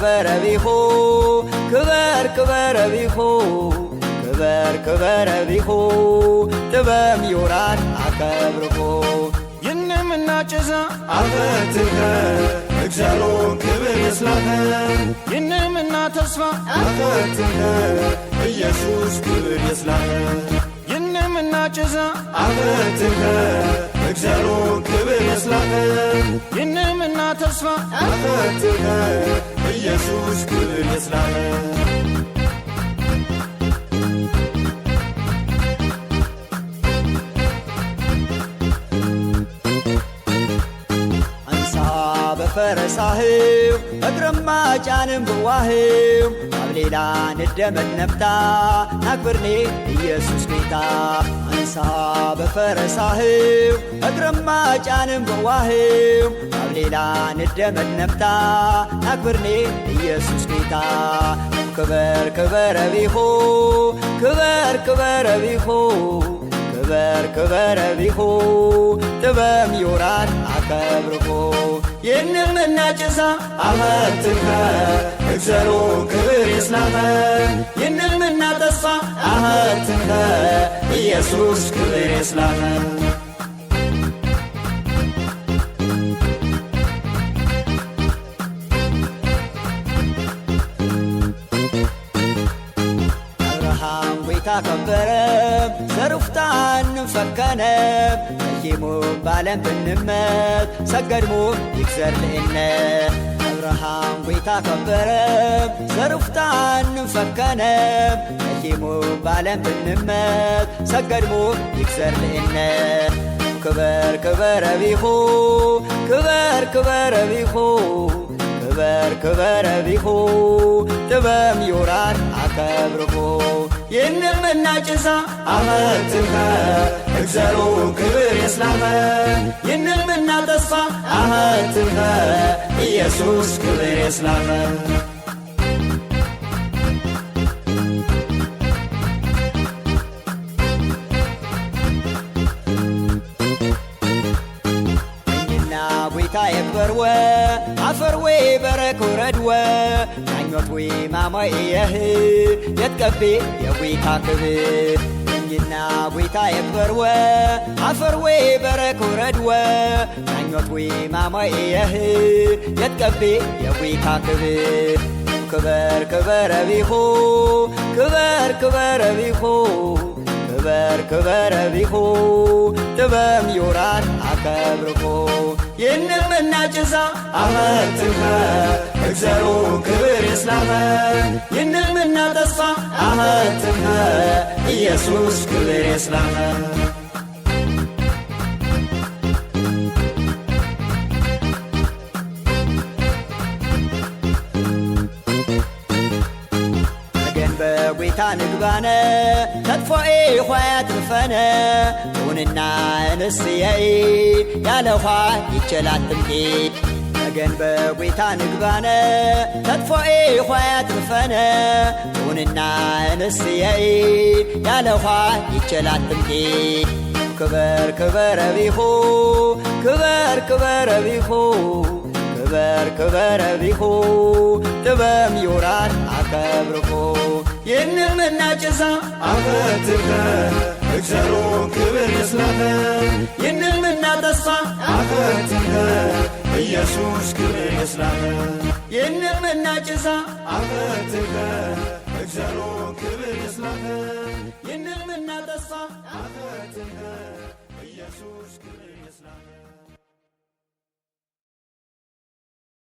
ክበር ቢኹ ክበር ክበር ቢኹ ክበር ክበር ቢኹ ጥበብ ዮራን አከብርኹ ይንምና ጭዛ አፈትከ እግዚአብሔር ክብር ይስላከ ይንምና ተስፋ አፈትከ ኢየሱስ ክብር ይስላከ ይንምና ጭዛ አፈትከ እግዚአብሔር ክብር ይስላከ ይንምና ተስፋ አፈትከ ኢየሱስ ክብር ይስላከ ፈረሳህው እግረማ ጫንም በዋህው አብሌላ ንደመት ነፍታ ናክብርኔ ኢየሱስ ጌታ አንሳ በፈረሳህው እግረማ ጫንም በዋህው አብሌላ ንደመት ነፍታ ናክብርኔ ኢየሱስ ጌታ ክበር ክበር ቢኹ ክበር ክበር ቢኹ ክበር ክበር ቢኹ ጥበብ ዮራን አከብርኹ ይንምና ጭዛ አፈትከ እግዚአብሔር ክብር ይስላከ ይንምና ተስፋ አፈትከ ኢየሱስ ክብር ይስላከ አብርሃም ጌታ ከበረ ዘሩፍታን ፈከነ ይሙ ባለም ብንመት ሰገድሙ ይክዘር ለእነ አብርሃም ጌታ ከበረ ዘሩፍታን ፈከነ ይሙ ባለም ብንመት ሰገድሙ ይክዘር ለእነ ክበር ክበር ቢኹ ክበር ክበር ቢኹ ክበር ክበር ቢኹ ጥበብ ዮራን አከብርኹ ይንምና ጭዛ አፈትከ እግዚአብሔር ክብር ይስላከ ይንምና ተስፋ አፈትከ ኢየሱስ ክብር ይስላከ ጌታ የክበርወ አፈርዌ በረኮረድወ ናኞትዌ ማማየህ የትቀቤ የጌታ ክብር እኝና ጌታ የክበርወ አፈርዌ በረኮረድወ ናኞትዌ ማማየህ የትቀቤ የጌታ ክብር ክበር ክበር ቢኹ ክበር ክበር ቢኹ ክበር ክበር ቢኹ ጥበብ ዮራን አከብርኹ ይንምና ጭዛ አፈትከ እግዚአብሔር ክብር ይስላከ ይንምና ተስፋ አፈትከ ኢየሱስ ክብር ይስላከ በጌታ ንግባነ ተጥፎኤ ኋያት ንፈነ ሁንና እንስየይ ያለኋ ይቸላትምቴ ነገን በጌታ ንግባነ ተጥፎኤ ኋያት ንፈነ ሁንና እንስየይ ያለኋ ይቸላትምቴ ክበር ክበር ቢኹ ክበር ክበር ቢኹ ክበር ክበር ቢኹ ጥበብ ዮራን አከብርኹ ይንምና ጭዛ አፈትከ እግዚአብሔር ክብር ይስላከ ይንምና ተስፋ አፈትከ ኢየሱስ ክብር ይስላከ ይንምና ጭዛ አፈትከ እግዚአብሔር ክብር ይስላከ ይንምና ተስፋ አፈትከ ኢየሱስ ክብር ይስላከ